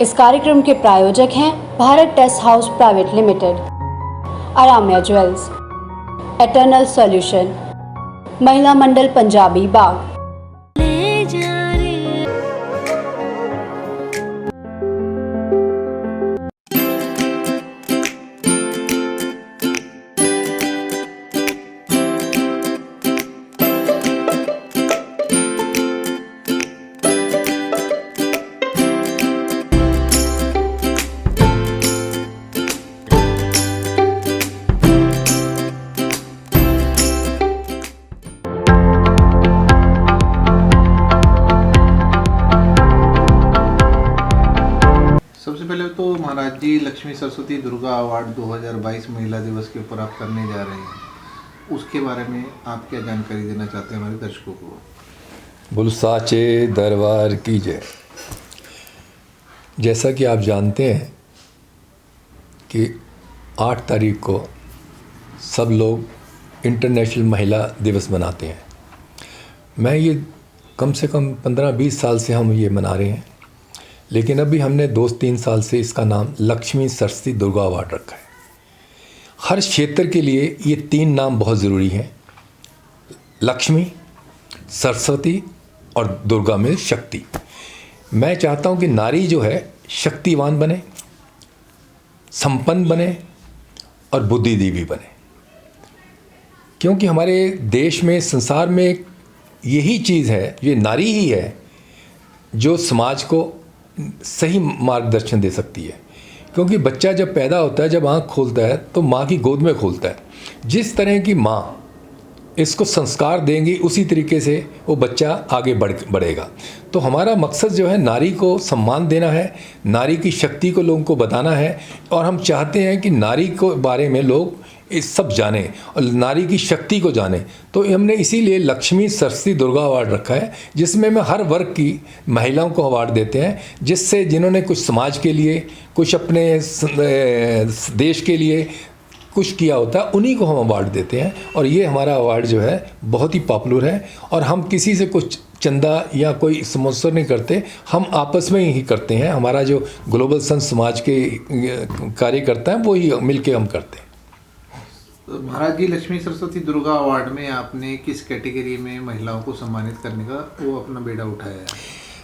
इस कार्यक्रम के प्रायोजक हैं Bharat test house private limited, Aramya jewels, eternal solution, Mahila Mandal Punjabi Bagh. सबसे पहले तो महाराज जी लक्ष्मी सरस्वती दुर्गा अवार्ड 2022 महिला दिवस के ऊपर आप करने जा रहे हैं, उसके बारे में आप क्या जानकारी देना चाहते हैं हमारे दर्शकों को? बोलो साचे दरबार की जय। जैसा कि आप जानते हैं कि 8 तारीख को सब लोग इंटरनेशनल महिला दिवस मनाते हैं। मैं ये कम से कम 15-20 साल से हम ये मना रहे हैं, लेकिन अभी हमने 2-3 साल से इसका नाम लक्ष्मी सरस्वती दुर्गा अवार्ड रखा है। हर क्षेत्र के लिए ये 3 नाम बहुत ज़रूरी हैं, लक्ष्मी, सरस्वती और दुर्गा में शक्ति। मैं चाहता हूँ कि नारी जो है शक्तिवान बने, संपन्न बने और बुद्धि देवी बने, क्योंकि हमारे देश में, संसार में यही चीज़ है, ये नारी ही है जो समाज को सही मार्गदर्शन दे सकती है। क्योंकि बच्चा जब पैदा होता है, जब आँख खोलता है तो माँ की गोद में खोलता है। जिस तरह की माँ इसको संस्कार देंगी उसी तरीके से वो बच्चा आगे बढ़ेगा। तो हमारा मकसद जो है नारी को सम्मान देना है, नारी की शक्ति को लोगों को बताना है, और हम चाहते हैं कि नारी को बारे में लोग इस सब जाने और नारी की शक्ति को जाने। तो हमने इसीलिए लक्ष्मी सरस्वती दुर्गा अवार्ड रखा है, जिसमें मैं हर वर्ग की महिलाओं को अवार्ड देते हैं, जिससे जिन्होंने कुछ समाज के लिए, कुछ अपने देश के लिए कुछ किया होता है, उन्हीं को हम अवार्ड देते हैं। और ये हमारा अवार्ड जो है बहुत ही पॉपुलर है, और हम किसी से कुछ चंदा या कोई स्पॉन्सर नहीं करते, हम आपस में ही करते हैं। हमारा जो ग्लोबल संत समाज के कार्यकर्ता हैं वो ही मिलके हम करते हैं। तो महाराज जी लक्ष्मी सरस्वती दुर्गा अवार्ड में आपने किस कैटेगरी में महिलाओं को सम्मानित करने का वो अपना बेड़ा उठाया है?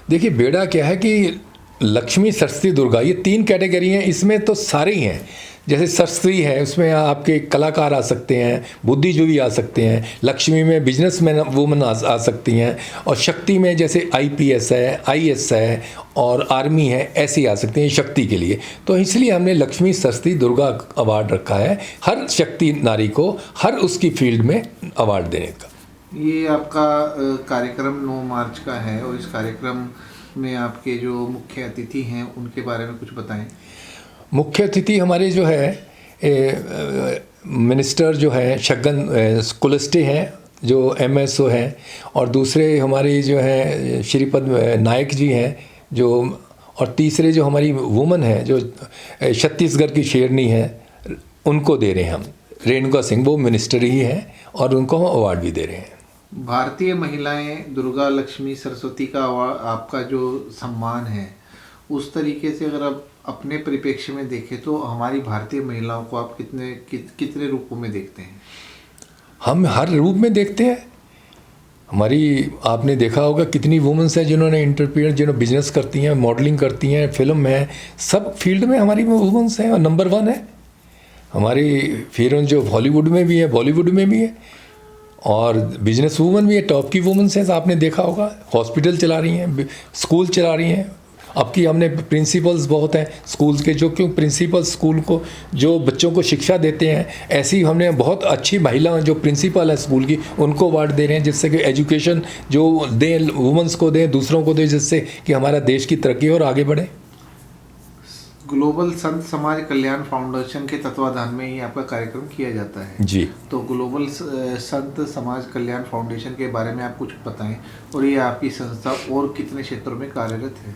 देखिए, बेड़ा क्या है कि लक्ष्मी सरस्वती दुर्गा ये 3 कैटेगरी हैं, इसमें तो सारे ही हैं। जैसे सरस्वती है, उसमें आपके कलाकार आ सकते हैं, बुद्धिजीवी आ सकते हैं, लक्ष्मी में बिजनेसमैन वुमन आ सकती हैं, और शक्ति में जैसे IPS है, IS है और आर्मी है, ऐसी आ सकती हैं शक्ति के लिए। तो इसलिए हमने लक्ष्मी सरस्वती दुर्गा अवार्ड रखा है, हर शक्ति नारी को हर उसकी फील्ड में अवार्ड देने का। ये आपका कार्यक्रम 9 मार्च का है, और इस कार्यक्रम में आपके जो मुख्य अतिथि हैं उनके बारे में कुछ बताएं। मुख्य अतिथि हमारे जो है मिनिस्टर जो है छगन कुलस्टे हैं, जो MSO हैं, और दूसरे हमारी जो है श्रीपद नायक जी हैं जो, और तीसरे जो हमारी वुमन है जो छत्तीसगढ़ की शेरनी है, उनको दे रहे हैं हम। रेणुका सिंह वो मिनिस्टर ही हैं, और उनको हम अवार्ड भी दे रहे हैं। भारतीय महिलाएं दुर्गा लक्ष्मी सरस्वती का आपका जो सम्मान है, उस तरीके से अगर आप अपने परिप्रेक्ष्य में देखें तो हमारी भारतीय महिलाओं को आप कितने रूपों में देखते हैं? हम हर रूप में देखते हैं। हमारी, आपने देखा होगा कितनी वुमेन्स हैं जिन्होंने इंटरप्रेन्योर, जिन्होंने बिजनेस करती हैं, मॉडलिंग करती हैं, फिल्म है, सब फील्ड में हमारी वुमेन्स हैं, और नंबर 1 है। हमारी हीरोइन जो हॉलीवुड में भी है, बॉलीवुड में भी है, और बिजनेस वूमन भी है, टॉप की वुमेन्स हैं। आपने देखा होगा हॉस्पिटल चला रही हैं, स्कूल चला रही हैं। अब की हमने प्रिंसिपल्स बहुत हैं स्कूल्स के, जो क्यों प्रिंसिपल स्कूल को जो बच्चों को शिक्षा देते हैं, ऐसी हमने बहुत अच्छी महिला जो प्रिंसिपल है स्कूल की, उनको अवार्ड दे रहे हैं, जिससे कि एजुकेशन जो दें, वुमेंस को दें, दूसरों को दें, जिससे कि हमारा देश की तरक्की और आगे बढ़े। ग्लोबल संत समाज कल्याण फाउंडेशन के तत्वाधान में ही आपका कार्यक्रम किया जाता है जी। तो ग्लोबल संत समाज कल्याण फाउंडेशन के बारे में आप कुछ बताएं, और ये आपकी संस्था और कितने क्षेत्रों में कार्यरत है?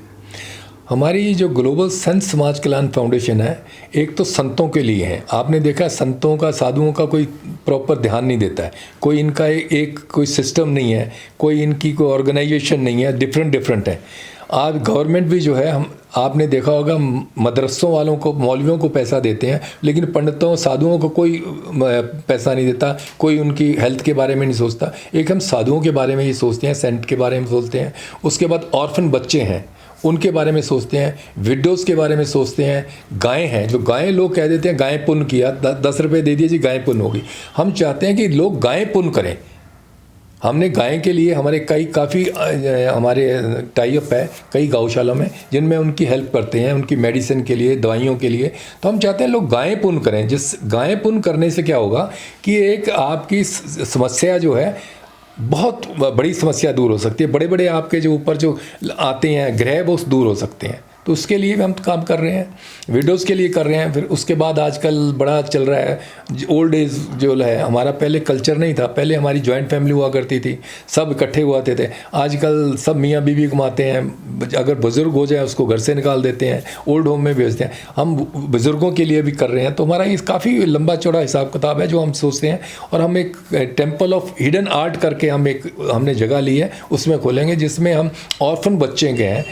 हमारी जो ग्लोबल संत समाज कल्याण फाउंडेशन है, एक तो संतों के लिए है। आपने देखा संतों का, साधुओं का कोई प्रॉपर ध्यान नहीं देता है, कोई इनका एक कोई सिस्टम नहीं है, कोई इनकी कोई ऑर्गेनाइजेशन नहीं है, डिफरेंट है। आज गवर्नमेंट भी जो है, हम आपने देखा होगा मदरसों वालों को, मौलवियों को पैसा देते हैं, लेकिन पंडितों साधुओं को कोई पैसा नहीं देता, कोई उनकी हेल्थ के बारे में नहीं सोचता। एक हम साधुओं के बारे में ही सोचते हैं, सेंट के बारे में सोचते हैं, उसके बाद ऑर्फन बच्चे हैं उनके बारे में सोचते हैं, विडोज़ के बारे में सोचते हैं, गायें हैं, जो गायें लोग कह देते हैं गाय पुण्य किया, 10 रुपये दे दिए जी गाय पुण्य होगी। हम चाहते हैं कि लोग गायें पुण्य करें। हमने गाय के लिए हमारे काफ़ी हमारे टाई अप है कई गौशालों में, जिनमें उनकी हेल्प करते हैं, उनकी मेडिसिन के लिए, दवाइयों के लिए। तो हम चाहते हैं लोग गायें पुण्य करें। जिस गायें पुण्य करने से क्या होगा कि एक आपकी समस्या जो है, बहुत बड़ी समस्या दूर हो सकती है। बड़े बड़े आपके जो ऊपर जो आते हैं ग्रह, वो दूर हो सकते हैं। तो उसके लिए भी हम काम कर रहे हैं, विडोज़ के लिए कर रहे हैं। फिर उसके बाद आजकल बड़ा चल रहा है ओल्ड एज जो है। हमारा पहले कल्चर नहीं था, पहले हमारी जॉइंट फैमिली हुआ करती थी, सब इकट्ठे हुआ थे। आजकल सब मियाँ बीवी कमाते हैं, अगर बुज़ुर्ग हो जाए उसको घर से निकाल देते हैं, ओल्ड होम में भेजते हैं। हम बुज़ुर्गों के लिए भी कर रहे हैं। तो हमारा ये काफ़ी लंबा चौड़ा हिसाब किताब है जो हम सोचते हैं। और हम एक टेम्पल ऑफ हिडन आर्ट करके हमने जगह ली है, उसमें खोलेंगे, जिसमें हम ऑर्फन बच्चे के हैं,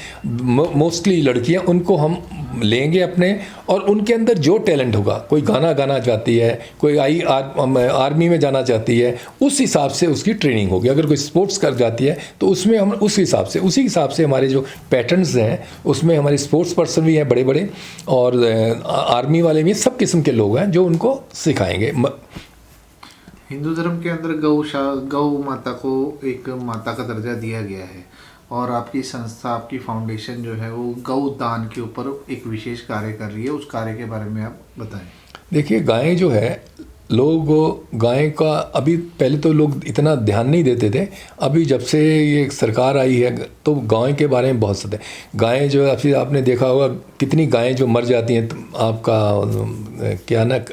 मोस्टली लड़कियां, उनको हम लेंगे अपने, और उनके अंदर जो टैलेंट होगा, कोई गाना गाना चाहती है, कोई आर्मी में जाना चाहती है, उस हिसाब से उसकी ट्रेनिंग होगी। अगर कोई स्पोर्ट्स कर जाती है तो उसमें हम उसी हिसाब से हमारे जो पैटर्न्स हैं, उसमें हमारे स्पोर्ट्स पर्सन भी हैं बड़े बड़े, और आर्मी वाले भी, सब किस्म के लोग हैं जो उनको सिखाएंगे। हिंदू धर्म के अंदर गौ माता को एक माता का दर्जा दिया गया है, और आपकी संस्था, आपकी फाउंडेशन जो है वो गौ दान के ऊपर एक विशेष कार्य कर रही है। उस कार्य के बारे में आप बताएं। देखिए, गायें जो है, लोग गाय का अभी पहले तो लोग इतना ध्यान नहीं देते थे। अभी जब से ये सरकार आई है तो गाय के बारे में बहुत ज़्यादा, गायें जो है, फिर आपने देखा होगा कितनी गायें जो मर जाती हैं, आपका क्या ना,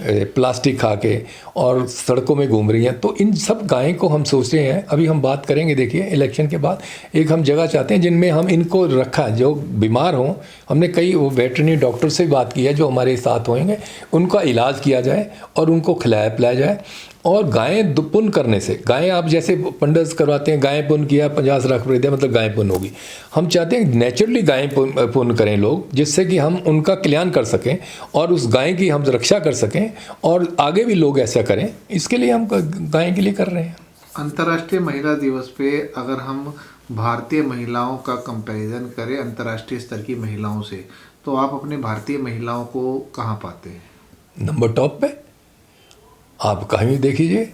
प्लास्टिक खा के और सड़कों में घूम रही हैं। तो इन सब गायें को हम सोच रहे हैं, अभी हम बात करेंगे, देखिए इलेक्शन के बाद एक हम जगह चाहते हैं जिनमें हम इनको रखा, जो बीमार हों। हमने कई वो वेटरनरी डॉक्टर से बात की है जो हमारे साथ होंगे, उनका इलाज किया जाए और उनको खिलाया पिलाया जाए। और गायें पुण्य करने से, गायें आप जैसे पंडस करवाते हैं, गायें पुण्य किया 50 लाख रुपये दिया मतलब गायें पुण्य होगी। हम चाहते हैं नेचुरली गायें पुण्य करें लोग, जिससे कि हम उनका कल्याण कर सकें और उस गाय की हम रक्षा कर सकें, और आगे भी लोग ऐसा करें। इसके लिए हम गाय के लिए कर रहे हैं। अंतर्राष्ट्रीय महिला दिवस पे अगर हम भारतीय महिलाओं का कंपैरिजन करें अंतर्राष्ट्रीय स्तर की महिलाओं से, तो आप अपने भारतीय महिलाओं को कहाँ पाते हैं? नंबर टॉप पे। आप कहीं भी देख लीजिए,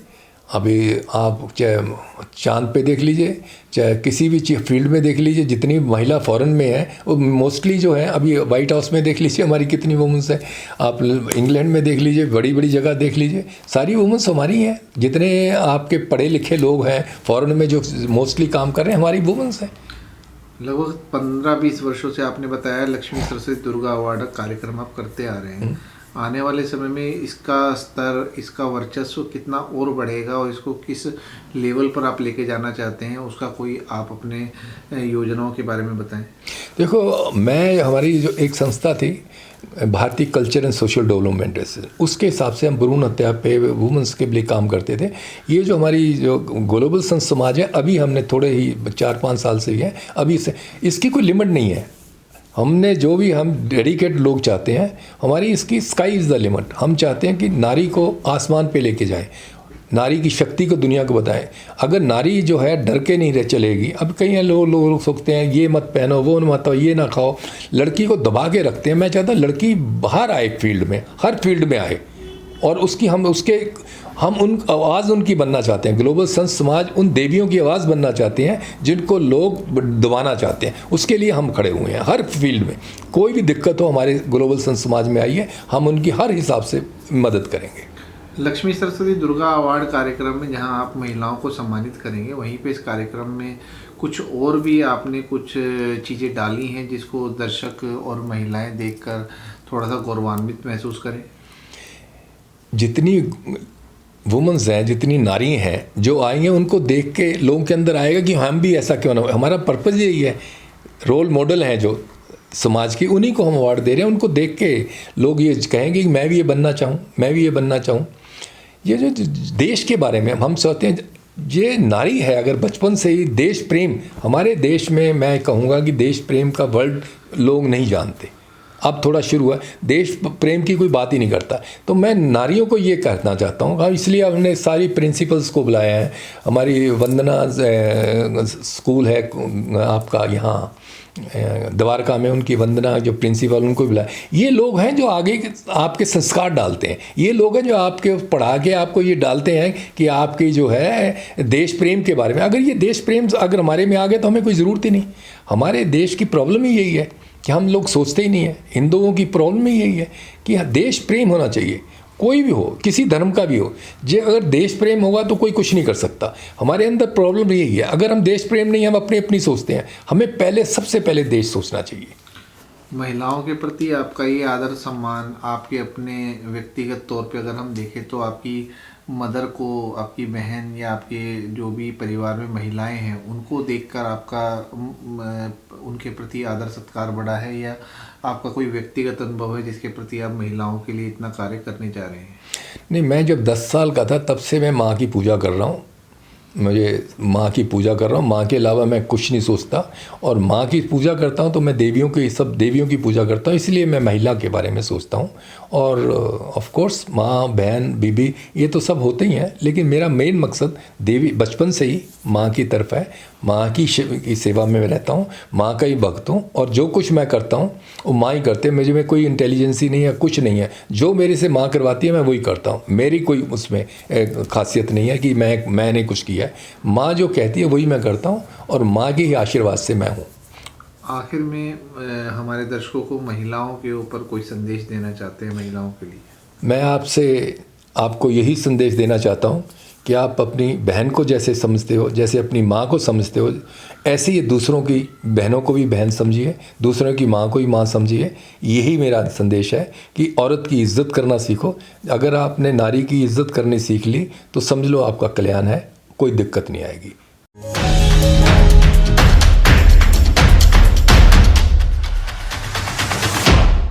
अभी आप चाहे चांद पे देख लीजिए, चाहे किसी भी फील्ड में देख लीजिए, जितनी महिला फॉरेन में है वो मोस्टली जो है, अभी वाइट हाउस में देख लीजिए हमारी कितनी वुमेंस है, आप इंग्लैंड में देख लीजिए, बड़ी बड़ी जगह देख लीजिए, सारी वुमेंस हमारी हैं। जितने आपके पढ़े लिखे लोग हैं फॉरेन में जो मोस्टली काम कर रहे हैं, हमारी वुमेंस हैं। लगभग 15-20 वर्षों से आपने बताया लक्ष्मी सरस्वती दुर्गा अवार्ड कार्यक्रम आप करते आ रहे हैं। आने वाले समय में इसका स्तर, इसका वर्चस्व कितना और बढ़ेगा, और इसको किस लेवल पर आप लेके जाना चाहते हैं, उसका कोई आप अपने योजनाओं के बारे में बताएं। देखो, हमारी जो एक संस्था थी भारतीय कल्चर एंड सोशल डेवलपमेंट, उसके हिसाब से हम भ्रूण हत्या पे वुमेंस के लिए काम करते थे। ये जो हमारी जो ग्लोबल संत समाज है, अभी हमने थोड़े ही 4-5 साल से ही है, अभी से इसकी कोई लिमिट नहीं है। हमने जो भी हम डेडिकेट लोग चाहते हैं, हमारी इसकी स्काई इज़ द लिमिट। हम चाहते हैं कि नारी को आसमान पे लेके जाएं, नारी की शक्ति को दुनिया को बताएं। अगर नारी जो है डर के नहीं रह चलेगी, अब कई लोग सोचते हैं ये मत पहनो, वो मत हो, ये ना खाओ, लड़की को दबा के रखते हैं। मैं चाहता हूँ लड़की बाहर आए फील्ड में, हर फील्ड में आए, और उसकी हम उन आवाज़ उनकी बनना चाहते हैं। ग्लोबल संत समाज उन देवियों की आवाज़ बनना चाहते हैं जिनको लोग दबाना चाहते हैं। उसके लिए हम खड़े हुए हैं। हर फील्ड में कोई भी दिक्कत हो, हमारे ग्लोबल संत समाज में आइए, हम उनकी हर हिसाब से मदद करेंगे। लक्ष्मी सरस्वती दुर्गा अवार्ड कार्यक्रम में जहां आप महिलाओं को सम्मानित करेंगे, वहीं पे इस कार्यक्रम में कुछ और भी आपने कुछ चीज़ें डाली हैं जिसको दर्शक और महिलाएं देखकर थोड़ा सा गौरवान्वित महसूस करें। जितनी वुमेंस हैं, जितनी नारी हैं जो आई हैं, उनको देख के लोगों के अंदर आएगा कि हम भी ऐसा क्यों ना। हमारा पर्पज़ यही है, रोल मॉडल हैं जो समाज की, उन्हीं को हम अवार्ड दे रहे हैं। उनको देख के लोग ये कहेंगे कि मैं भी ये बनना चाहूँ, मैं भी ये बनना चाहूँ। ये जो देश के बारे में हम सोचते हैं, ये नारी है, अगर बचपन से ही देश प्रेम, हमारे देश में मैं कहूँगा कि देश प्रेम का वर्ड लोग नहीं जानते, अब थोड़ा शुरू हुआ, देश प्रेम की कोई बात ही नहीं करता। तो मैं नारियों को ये कहना चाहता हूँ, इसलिए हमने सारी प्रिंसिपल्स को बुलाया है। हमारी वंदना स्कूल है आपका यहाँ द्वारका में, उनकी वंदना जो प्रिंसिपल, उनको बुलाया। ये लोग हैं जो आगे आपके संस्कार डालते हैं, ये लोग हैं जो आपके पढ़ा के आपको ये डालते हैं कि आपकी जो है देश प्रेम के बारे में। अगर ये देश प्रेम अगर हमारे में आ गए तो हमें कोई ज़रूरत ही नहीं। हमारे देश की प्रॉब्लम ही यही है कि हम लोग सोचते ही नहीं है, हिंदुओं की प्रॉब्लम ही यही है कि देश प्रेम होना चाहिए, कोई भी हो, किसी धर्म का भी हो। जे अगर देश प्रेम होगा तो कोई कुछ नहीं कर सकता। हमारे अंदर प्रॉब्लम यही है, अगर हम देश प्रेम नहीं, हम अपनी सोचते हैं, हमें पहले सबसे पहले देश सोचना चाहिए। महिलाओं के प्रति आपका ये आदर सम्मान, आपके अपने व्यक्तिगत तौर पे अगर हम देखें तो आपकी मदर को, आपकी बहन या आपके जो भी परिवार में महिलाएं हैं उनको देखकर आपका उनके प्रति आदर सत्कार बढ़ा है, या आपका कोई व्यक्तिगत अनुभव है जिसके प्रति आप महिलाओं के लिए इतना कार्य करने जा रहे हैं? नहीं, मैं जब 10 साल का था तब से मैं माँ की पूजा कर रहा हूँ, मुझे माँ की पूजा कर रहा हूँ, माँ के अलावा मैं कुछ नहीं सोचता। और माँ की पूजा करता हूँ तो मैं देवियों की, सब देवियों की पूजा करता हूँ, इसलिए मैं महिला के बारे में सोचता हूँ। और ऑफ कोर्स माँ, बहन, बीबी ये तो सब होते ही हैं, लेकिन मेरा मेन मकसद देवी, बचपन से ही माँ की तरफ है। माँ की सेवा में मैं रहता हूँ, माँ का ही भक्त हूँ, और जो कुछ मैं करता हूँ वो माँ ही करते हैं। मुझे में कोई इंटेलिजेंसी नहीं है, कुछ नहीं है, जो मेरे से माँ करवाती है मैं वही करता हूँ। मेरी कोई उसमें खासियत नहीं है कि मैंने कुछ किया है। माँ जो कहती है वही मैं करता हूँ, और माँ के ही आशीर्वाद से मैं हूँ। आखिर में हमारे दर्शकों को महिलाओं के ऊपर कोई संदेश देना चाहते हैं महिलाओं के लिए? मैं आपको यही संदेश देना चाहता हूँ कि आप अपनी बहन को जैसे समझते हो, जैसे अपनी माँ को समझते हो, ऐसे ही दूसरों की बहनों को भी बहन समझिए, दूसरों की माँ को ही माँ समझिए। यही मेरा संदेश है कि औरत की इज़्ज़त करना सीखो। अगर आपने नारी की इज़्ज़त करनी सीख ली तो समझ लो आपका कल्याण है, कोई दिक्कत नहीं आएगी।